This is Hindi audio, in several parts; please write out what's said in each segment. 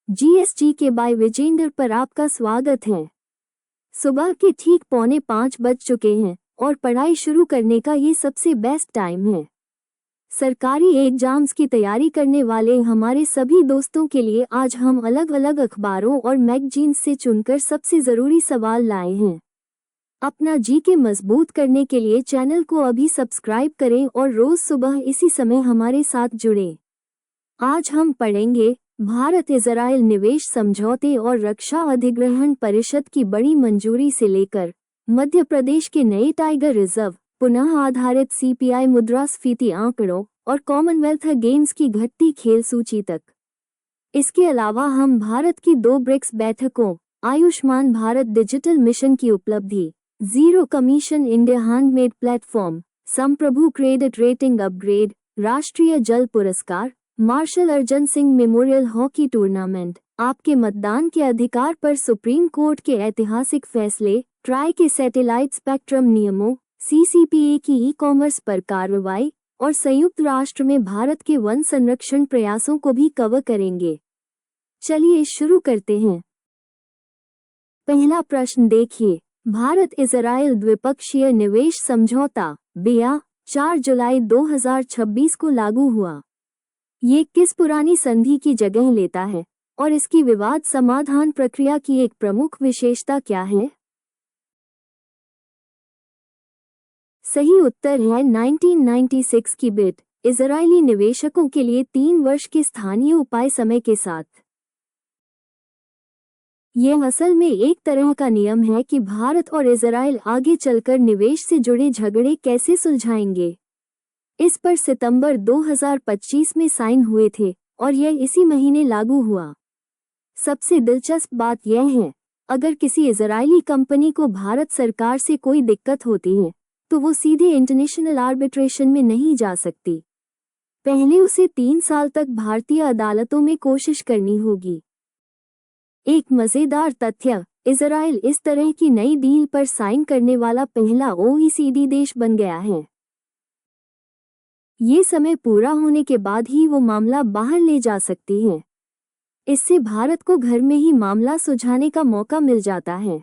जीएसटी के बाय विजेंद्र पर आपका स्वागत है। सुबह के ठीक 4:45 बज चुके हैं और पढ़ाई शुरू करने का ये सबसे बेस्ट टाइम है। सरकारी एग्जाम्स की तैयारी करने वाले हमारे सभी दोस्तों के लिए आज हम अलग अलग अखबारों और मैगजीन्स से चुनकर सबसे ज़रूरी सवाल लाए हैं। अपना जीके मजबूत करने के लिए चैनल को अभी सब्सक्राइब करें और रोज़ सुबह इसी समय हमारे साथ जुड़ें। आज हम पढ़ेंगे भारत इजराइल निवेश समझौते और रक्षा अधिग्रहण परिषद की बड़ी मंजूरी से लेकर मध्य प्रदेश के नए टाइगर रिजर्व, पुनः आधारित सीपीआई मुद्रास्फीति आंकड़ों और कॉमनवेल्थ गेम्स की घटती खेल सूची तक। इसके अलावा हम भारत की 2 ब्रिक्स बैठकों, आयुष्मान भारत डिजिटल मिशन की उपलब्धि, zero commission India handmade platform, संप्रभु क्रेडिट रेटिंग अपग्रेड, राष्ट्रीय जल पुरस्कार, martial Arjan Singh memorial hockey tournament, आपके मतदान के अधिकार पर सुप्रीम कोर्ट के ऐतिहासिक फैसले, ट्राई के सैटेलाइट स्पेक्ट्रम नियमों, सीसीपीए की ई-कॉमर्स पर कार्रवाई और संयुक्त राष्ट्र में भारत के वन संरक्षण प्रयासों को भी कवर करेंगे। चलिए शुरू करते हैं। पहला प्रश्न देखिए, भारत इजराइल द्विपक्षीय निवेश समझौता बेया 4 जुलाई 2026 को लागू हुआ। ये किस पुरानी संधि की जगह लेता है और इसकी विवाद समाधान प्रक्रिया की एक प्रमुख विशेषता क्या है? सही उत्तर है 1996 की बिड, इजरायली निवेशकों के लिए 3 वर्ष के स्थानीय उपाय समय के साथ। यह असल में एक तरह का नियम है कि भारत और इजराइल आगे चलकर निवेश से जुड़े झगड़े कैसे सुलझाएंगे। इस पर सितंबर 2025 में साइन हुए थे और यह इसी महीने लागू हुआ। सबसे दिलचस्प बात यह है, अगर किसी इजरायली कंपनी को भारत सरकार से कोई दिक्कत होती है तो वो सीधे इंटरनेशनल आर्बिट्रेशन में नहीं जा सकती। पहले उसे 3 साल तक भारतीय अदालतों में कोशिश करनी होगी। एक मजेदार तथ्य, इजराइल इस तरह की नई डील पर साइन करने वाला पहला ओईसीडी देश बन गया है। ये समय पूरा होने के बाद ही वो मामला बाहर ले जा सकती है। इससे भारत को घर में ही मामला सुलझाने का मौका मिल जाता है।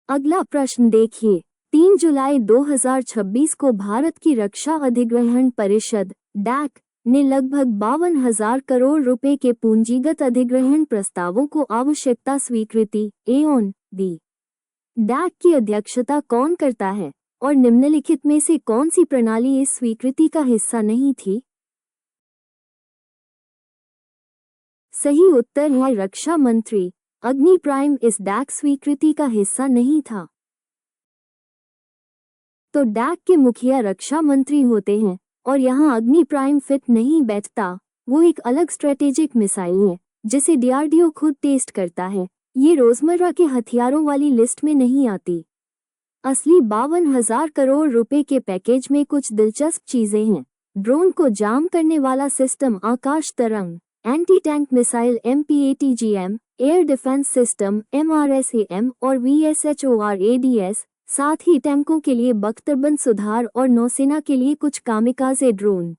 अगला प्रश्न देखिए, 3 जुलाई 2026 को भारत की रक्षा अधिग्रहण परिषद डैक ने लगभग 52,000 करोड़ रुपए के पूंजीगत अधिग्रहण प्रस्तावों को आवश्यकता स्वीकृति एओन दी। डैक की अध्यक्षता कौन करता है और निम्नलिखित में से कौन सी प्रणाली इस स्वीकृति का हिस्सा नहीं थी? सही उत्तर है रक्षा मंत्री। अग्नि प्राइम इस डैक स्वीकृति का हिस्सा नहीं था। तो डैक के मुखिया रक्षा मंत्री होते हैं और यहाँ अग्नि प्राइम फिट नहीं बैठता। वो एक अलग स्ट्रेटेजिक मिसाइल है जिसे डीआरडीओ खुद टेस्ट करता है। ये रोजमर्रा के हथियारों वाली लिस्ट में नहीं आती। असली 52,000 करोड़ रुपए के पैकेज में कुछ दिलचस्प चीजें हैं। ड्रोन को जाम करने वाला सिस्टम आकाश तरंग, anti tank missile MPATGM, air defence system MRSAM और VSHORADS, साथ ही टैंकों के लिए बख्तरबंद सुधार और नौसेना के लिए कुछ कामिकाज़े ड्रोन।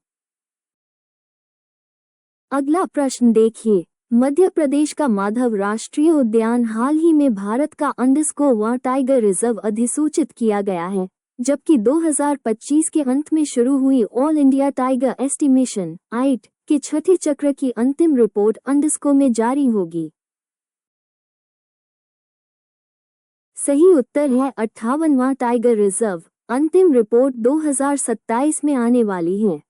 अगला प्रश्न देखिए, मध्य प्रदेश का माधव राष्ट्रीय उद्यान हाल ही में भारत का _ टाइगर रिजर्व अधिसूचित किया गया है, जबकि 2025 के अंत में शुरू हुई ऑल इंडिया टाइगर एस्टिमेशन (आइट) के छठे चक्र की अंतिम रिपोर्ट _ में जारी होगी। सही उत्तर है 58वां टाइगर रिजर्व। अंतिम रिपोर्ट 2027 में आने वाली है।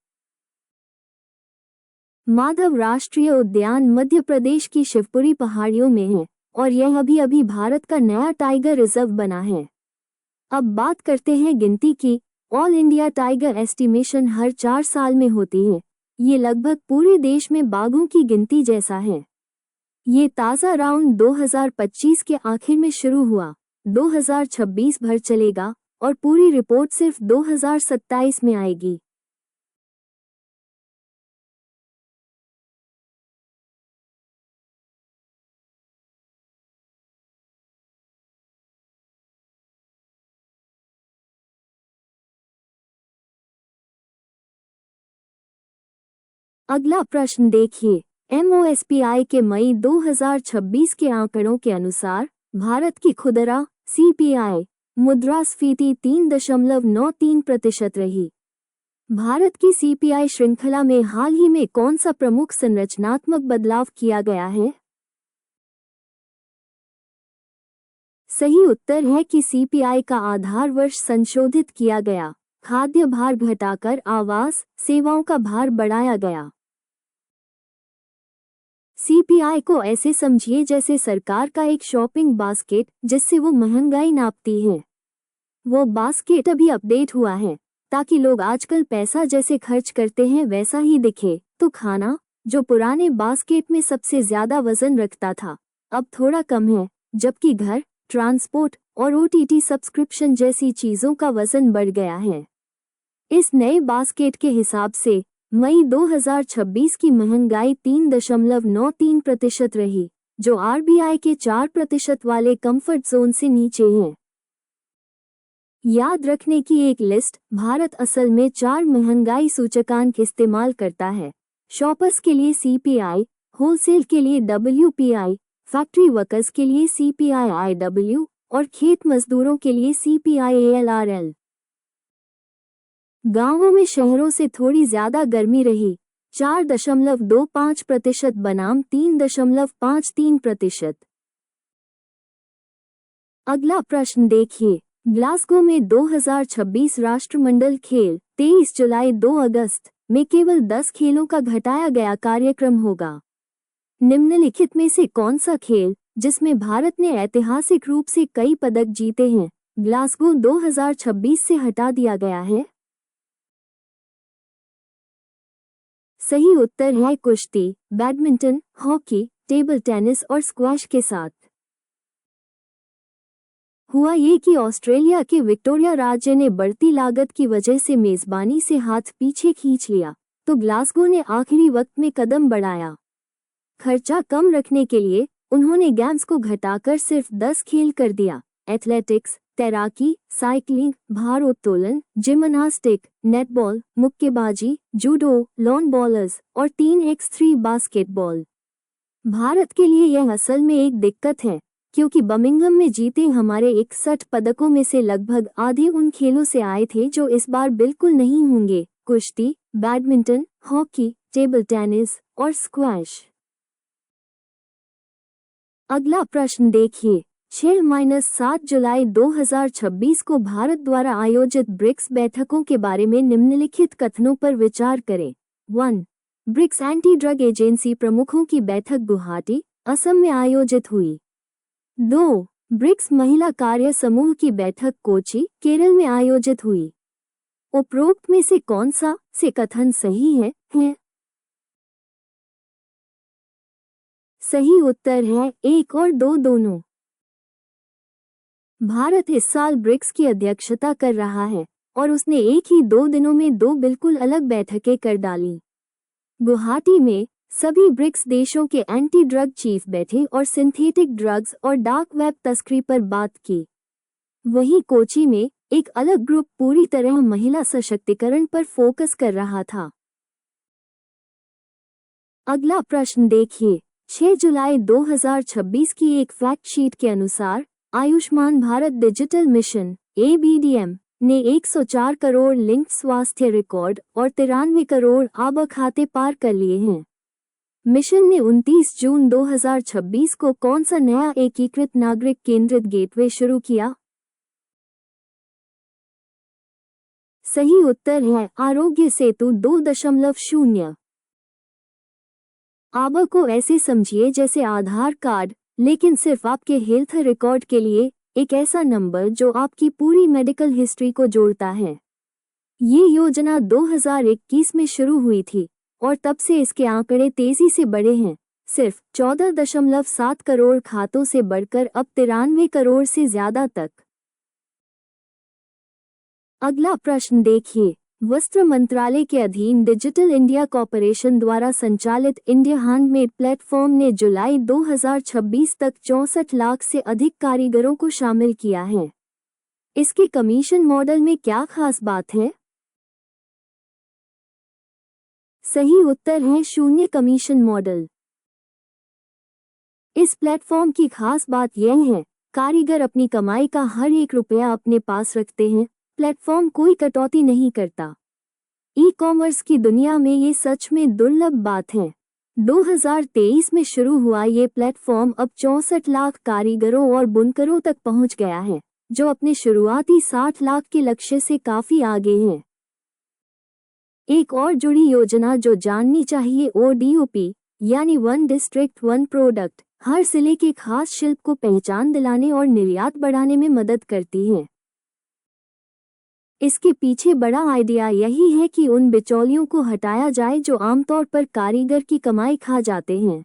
माधव राष्ट्रीय उद्यान मध्य प्रदेश की शिवपुरी पहाड़ियों में है और यह अभी भारत का नया टाइगर रिजर्व बना है। अब बात करते हैं गिनती की। ऑल इंडिया टाइगर एस्टिमेशन हर 4 साल में होती है। ये लगभग पूरे देश में बाघों की गिनती जैसा है। ये ताज़ा राउंड 2025 के आखिर में शुरू हुआ, 2026 भर चलेगा और पूरी रिपोर्ट सिर्फ 2027 में आएगी। अगला प्रश्न देखिए, MOSPI के मई 2026 के आंकड़ों के अनुसार भारत की खुदरा CPI मुद्रास्फीति 3.93% रही। भारत की CPI श्रृंखला में हाल ही में कौन सा प्रमुख संरचनात्मक बदलाव किया गया है? सही उत्तर है कि CPI का आधार वर्ष संशोधित किया गया। खाद्य भार घटाकर आवास सेवाओं का भार बढ़ाया गया। CPI को ऐसे समझिए जैसे सरकार का एक शॉपिंग बास्केट जिससे वो महंगाई नापती है। वो बास्केट अभी अपडेट हुआ है ताकि लोग आजकल पैसा जैसे खर्च करते हैं वैसा ही दिखे। तो खाना जो पुराने बास्केट में सबसे ज्यादा वजन रखता था अब थोड़ा कम है, जबकि घर, ट्रांसपोर्ट और OTT सब्सक्रिप्शन जैसी चीजों का वजन बढ़ गया है। इस नए बास्केट के हिसाब से मई 2026 की महंगाई 3.93% रही, जो RBI के 4% वाले कंफर्ट जोन से नीचे है। याद रखने की एक लिस्ट। भारत असल में 4 महंगाई सूचकांक इस्तेमाल करता है। शॉपर्स के लिए CPI, होलसेल के लिए WPI, फैक्ट्री वर्कर्स के लिए CPI-IW और खेत मजदूरों के लिए CPI-ALRL। गांवों में शहरों से थोड़ी ज्यादा गर्मी रही, 4.25% बनाम 3.53%। अगला प्रश्न देखिए। ग्लासगो में 2026 राष्ट्रमंडल खेल 23 जुलाई 2 अगस्त में केवल 10 खेलों का घटाया गया कार्यक्रम होगा। निम्नलिखित में से कौन सा खेल जिसमें भारत ने ऐतिहासिक रूप से कई पदक जीते हैं ग्लासगो 2026 से हटा दिया गया है? सही उत्तर है कुश्ती, बैडमिंटन, हॉकी, टेबल टेनिस और स्क्वैश के साथ। हुआ ये कि ऑस्ट्रेलिया के विक्टोरिया राज्य ने बढ़ती लागत की वजह से मेजबानी से हाथ पीछे खींच लिया, तो ग्लासगो ने आखिरी वक्त में कदम बढ़ाया। खर्चा कम रखने के लिए उन्होंने गेम्स को घटाकर सिर्फ 10 खेल कर दिया। एथलेटिक्स, तैराकी, साइकिलिंग, भारोत्तोलन, जिम्नास्टिक, नेटबॉल, मुक्केबाजी, जूडो, लॉन बॉलर्स और 3x3 बास्केटबॉल। भारत के लिए यह असल में एक दिक्कत है, क्योंकि बर्मिंघम में जीते हमारे 61 पदकों में से लगभग आधे उन खेलों से आए थे जो इस बार बिल्कुल नहीं होंगे: कुश्ती, बैडमिंटन, हॉकी, टेबल टेनिस और स्क्वैश। अगला प्रश्न देखिए। 6-7 जुलाई 2026 को भारत द्वारा आयोजित ब्रिक्स बैठकों के बारे में निम्नलिखित कथनों पर विचार करें। 1. ब्रिक्स एंटी ड्रग एजेंसी प्रमुखों की बैठक गुवाहाटी, असम में आयोजित हुई। 2. ब्रिक्स महिला कार्य समूह की बैठक कोची, केरल में आयोजित हुई। उपरोक्त में से कौन सा से कथन सही है? सही उत्तर है 1 और 2 दोनों। भारत इस साल ब्रिक्स की अध्यक्षता कर रहा है और उसने एक ही 2 दिनों में 2 बिल्कुल अलग बैठकें कर डाली। गुवाहाटी में सभी ब्रिक्स देशों के एंटी ड्रग चीफ बैठे और सिंथेटिक ड्रग्स और डार्क वेब तस्करी पर बात की। वहीं कोची में एक अलग ग्रुप पूरी तरह महिला सशक्तिकरण पर फोकस कर रहा था। अगला प्रश्न देखिए। 6 जुलाई 2026 की एक फैक्ट शीट के अनुसार Ayushman Bharat digital mission ABDM ने 104 करोड़ लिंक स्वास्थ्य रिकॉर्ड और 93 करोड़ आबा खाते पार कर लिए हैं। मिशन ने 29 जून 2026 को कौन सा नया एकीकृत नागरिक केंद्रित गेटवे शुरू किया? सही उत्तर है आरोग्य सेतु 2.0। आबा को ऐसे समझिए जैसे आधार कार्ड, लेकिन सिर्फ आपके हेल्थ रिकॉर्ड के लिए, एक ऐसा नंबर जो आपकी पूरी मेडिकल हिस्ट्री को जोड़ता है। ये योजना 2021 में शुरू हुई थी और तब से इसके आंकड़े तेजी से बढ़े हैं। सिर्फ 14.7 करोड़ खातों से बढ़कर अब 93 करोड़ से ज्यादा तक। अगला प्रश्न देखिए। वस्त्र मंत्रालय के अधीन डिजिटल इंडिया कॉर्पोरेशन द्वारा संचालित इंडिया हैंडमेड प्लेटफॉर्म ने जुलाई 2026 तक 64 लाख से अधिक कारीगरों को शामिल किया है। इसके कमीशन मॉडल में क्या खास बात है? सही उत्तर है 0 कमीशन मॉडल। इस प्लेटफॉर्म की खास बात यह है, कारीगर अपनी कमाई का हर एक रुपया अपने पास रखते हैं। प्लेटफॉर्म कोई कटौती नहीं करता। ई कॉमर्स की दुनिया में ये सच में दुर्लभ बात है। 2023 में शुरू हुआ ये प्लेटफॉर्म अब 64 लाख कारीगरों और बुनकरों तक पहुंच गया है, जो अपने शुरुआती 60 लाख के लक्ष्य से काफी आगे है। एक और जुड़ी योजना जो जाननी चाहिए ODOP यानी वन डिस्ट्रिक्ट वन प्रोडक्ट, हर जिले के खास शिल्प को पहचान दिलाने और निर्यात बढ़ाने में मदद करती है। इसके पीछे बड़ा आइडिया यही है कि उन बिचौलियों को हटाया जाए जो आमतौर पर कारीगर की कमाई खा जाते हैं।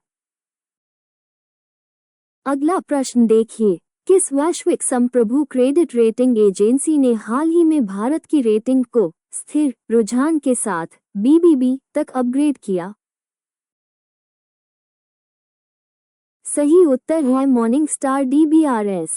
अगला प्रश्न देखिए, किस वैश्विक संप्रभु क्रेडिट रेटिंग एजेंसी ने हाल ही में भारत की रेटिंग को स्थिर रुझान के साथ BBB तक अपग्रेड किया? सही उत्तर है मॉर्निंगस्टार DBRS।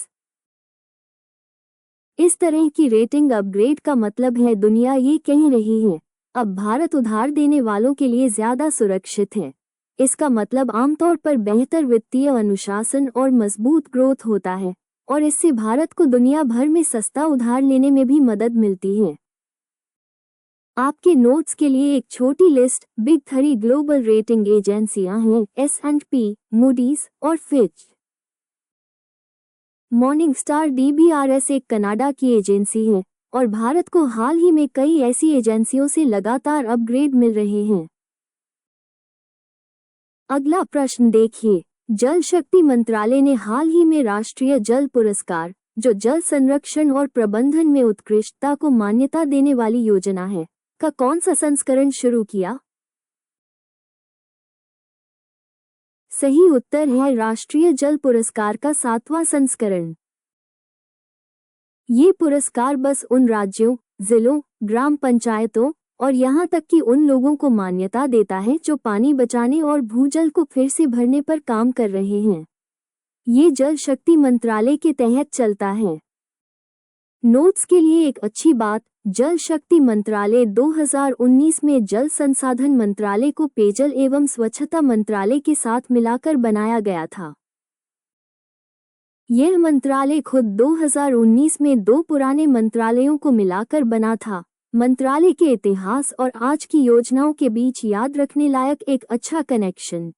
इस तरह की रेटिंग अपग्रेड का मतलब है दुनिया ये कह रही है, अब भारत उधार देने वालों के लिए ज्यादा सुरक्षित है। इसका मतलब आमतौर पर बेहतर वित्तीय अनुशासन और मजबूत ग्रोथ होता है, और इससे भारत को दुनिया भर में सस्ता उधार लेने में भी मदद मिलती है। आपके नोट्स के लिए एक छोटी लिस्ट, बिग 3 ग्लोबल रेटिंग एजेंसियां हैं S&P, मूडीज और फिच। मॉर्निंगस्टार DBRS एक कनाडा की एजेंसी है और भारत को हाल ही में कई ऐसी एजेंसियों से लगातार अपग्रेड मिल रहे हैं। अगला प्रश्न देखिए, जल शक्ति मंत्रालय ने हाल ही में राष्ट्रीय जल पुरस्कार, जो जल संरक्षण और प्रबंधन में उत्कृष्टता को मान्यता देने वाली योजना है, का कौन सा संस्करण शुरू किया? सही उत्तर है राष्ट्रीय जल पुरस्कार का 7वां संस्करण। ये पुरस्कार बस उन राज्यों, जिलों, ग्राम पंचायतों और यहाँ तक कि उन लोगों को मान्यता देता है जो पानी बचाने और भूजल को फिर से भरने पर काम कर रहे हैं। ये जल शक्ति मंत्रालय के तहत चलता है। नोट्स के लिए एक अच्छी बात, जल शक्ति मंत्रालय 2019 में जल संसाधन मंत्रालय को पेयजल एवं स्वच्छता मंत्रालय के साथ मिलाकर बनाया गया था। यह मंत्रालय खुद 2019 में 2 पुराने मंत्रालयों को मिलाकर बना था। मंत्रालय के इतिहास और आज की योजनाओं के बीच याद रखने लायक एक अच्छा कनेक्शन।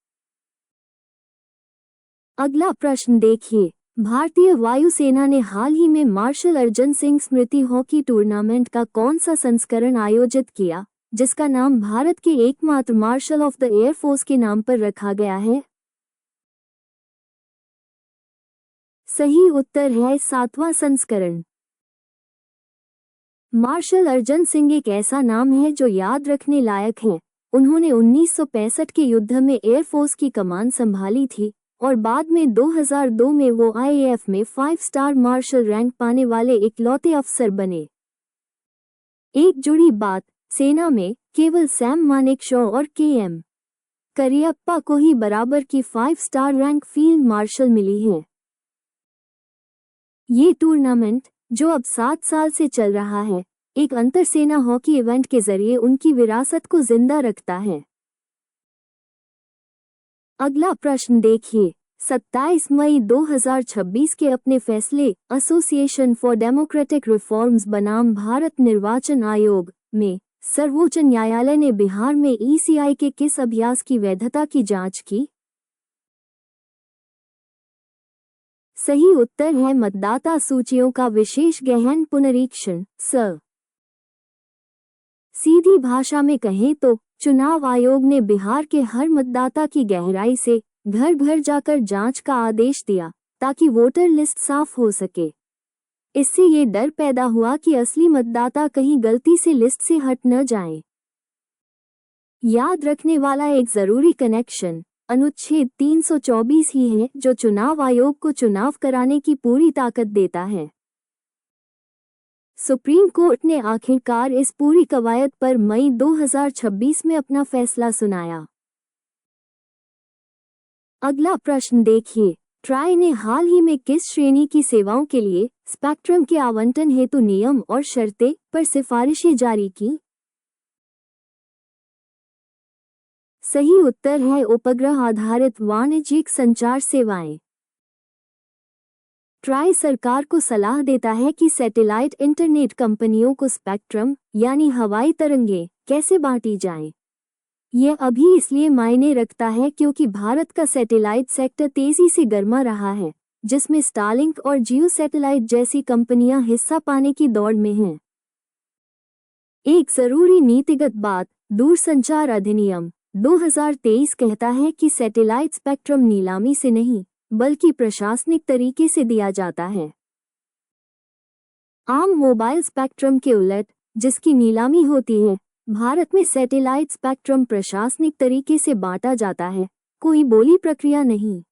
अगला प्रश्न देखिए, भारतीय वायुसेना ने हाल ही में मार्शल अर्जन सिंह स्मृति हॉकी टूर्नामेंट का कौन सा संस्करण आयोजित किया, जिसका नाम भारत के एकमात्र मार्शल ऑफ द एयरफोर्स के नाम पर रखा गया है? सही उत्तर है 7वां संस्करण। मार्शल अर्जन सिंह एक ऐसा नाम है जो याद रखने लायक है। उन्होंने 1965 के युद्ध में एयरफोर्स की कमान संभाली थी और बाद में 2002 में वो IAF में 5 स्टार मार्शल रैंक पाने वाले इकलौते अफसर बने। एक जुड़ी बात, सेना में केवल सैम मानेकशॉ और KM करियप्पा को ही बराबर की 5 स्टार रैंक फील्ड मार्शल मिली है। ये टूर्नामेंट, जो अब 7 साल से चल रहा है, एक अंतरसेना हॉकी इवेंट के जरिए उनकी विरासत को जिंदा रखता है। अगला प्रश्न देखिए, 27 मई 2026 के अपने फैसले एसोसिएशन फॉर डेमोक्रेटिक रिफॉर्म्स बनाम भारत निर्वाचन आयोग में सर्वोच्च न्यायालय ने बिहार में ECI के किस अभ्यास की वैधता की जांच की? सही उत्तर है मतदाता सूचियों का विशेष गहन पुनरीक्षण। सीधी भाषा में कहें तो चुनाव आयोग ने बिहार के हर मतदाता की गहराई से घर घर जाकर जांच का आदेश दिया ताकि वोटर लिस्ट साफ हो सके। इससे ये डर पैदा हुआ कि असली मतदाता कहीं गलती से लिस्ट से हट न जाएं। याद रखने वाला एक जरूरी कनेक्शन अनुच्छेद 324 ही है जो चुनाव आयोग को चुनाव कराने की पूरी ताकत देता है। सुप्रीम कोर्ट ने आखिरकार इस पूरी कवायद पर मई 2026 में अपना फैसला सुनाया। अगला प्रश्न देखिए, ट्राई ने हाल ही में किस श्रेणी की सेवाओं के लिए स्पेक्ट्रम के आवंटन हेतु नियम और शर्तें पर सिफारिशें जारी की? सही उत्तर है उपग्रह आधारित वाणिज्यिक संचार सेवाएं। ट्राई सरकार को सलाह देता है कि सैटेलाइट इंटरनेट कंपनियों को स्पेक्ट्रम यानी हवाई तरंगें कैसे बांटी जाएं। यह अभी इसलिए मायने रखता है क्योंकि भारत का सैटेलाइट सेक्टर तेजी से गर्मा रहा है, जिसमें स्टारलिंक और जियो सैटेलाइट जैसी कंपनियां हिस्सा पाने की दौड़ में हैं। एक जरूरी नीतिगत बात, दूरसंचार अधिनियम 2023 कहता है कि सैटेलाइट स्पेक्ट्रम नीलामी से नहीं बल्कि प्रशासनिक तरीके से दिया जाता है। आम मोबाइल स्पेक्ट्रम के उलट, जिसकी नीलामी होती है, भारत में सैटेलाइट स्पेक्ट्रम प्रशासनिक तरीके से बांटा जाता है, कोई बोली प्रक्रिया नहीं।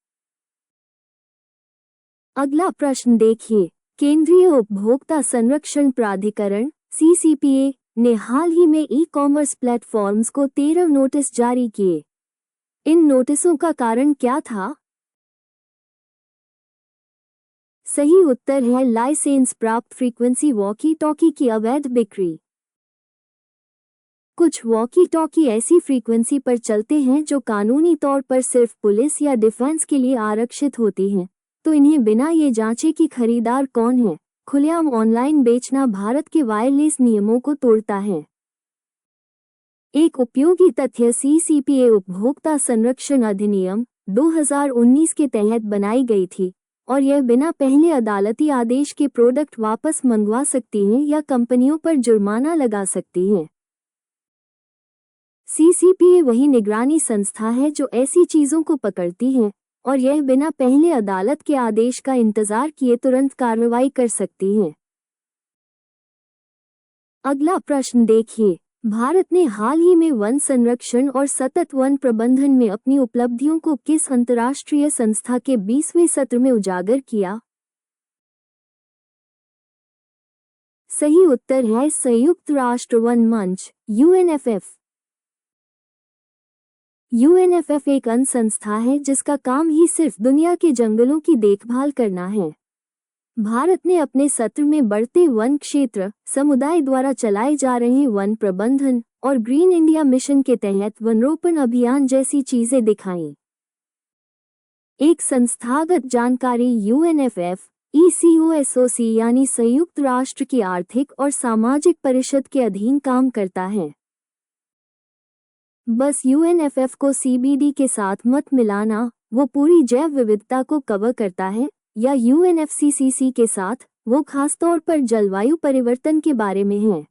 अगला प्रश्न देखिए। केंद्रीय उपभोक्ता संरक्षण प्राधिकरण (CCPA) ने हाल ही में ई-कॉमर्स प्लेटफॉर्म्स को 13 नोटिस जारी किए। इन नोटिसों का कारण क्या था? सही उत्तर है लाइसेंस प्राप्त फ्रीक्वेंसी वॉकी टॉकी की अवैध बिक्री। कुछ वॉकी टॉकी ऐसी फ्रीक्वेंसी पर चलते हैं जो कानूनी तौर पर सिर्फ पुलिस या डिफेंस के लिए आरक्षित होती हैं, तो इन्हें बिना ये जांचे कि खरीदार कौन है, खुलेआम ऑनलाइन बेचना भारत के वायरलेस नियमों को तोड़ता है। एक उपयोगी तथ्य CCPA उपभोक्ता संरक्षण अधिनियम 2019 के तहत बनाई गई थी और यह बिना पहले अदालती आदेश के प्रोडक्ट वापस मंगवा सकती है या कंपनियों पर जुर्माना लगा सकती है। CCPA वही निगरानी संस्था है जो ऐसी चीजों को पकड़ती है और यह बिना पहले अदालत के आदेश का इंतजार किए तुरंत कार्रवाई कर सकती है। अगला प्रश्न देखिए। भारत ने हाल ही में वन संरक्षण और सतत वन प्रबंधन में अपनी उपलब्धियों को किस अंतर्राष्ट्रीय संस्था के 20वें सत्र में उजागर किया? सही उत्तर है संयुक्त राष्ट्र वन मंच UNFF। UNFF एक अन्य संस्था है जिसका काम ही सिर्फ दुनिया के जंगलों की देखभाल करना है। भारत ने अपने सत्र में बढ़ते वन क्षेत्र, समुदाय द्वारा चलाए जा रहे वन प्रबंधन और ग्रीन इंडिया मिशन के तहत वनरोपण अभियान जैसी चीजें दिखाईं। एक संस्थागत जानकारी UNFF ECOSOC यानी संयुक्त राष्ट्र की आर्थिक और सामाजिक परिषद के अधीन काम करता है। बस UNFF को CBD के साथ मत मिलाना, वो पूरी जैव विविधता को कवर करता है, या UNFCCC के साथ, वो खासतौर पर जलवायु परिवर्तन के बारे में है।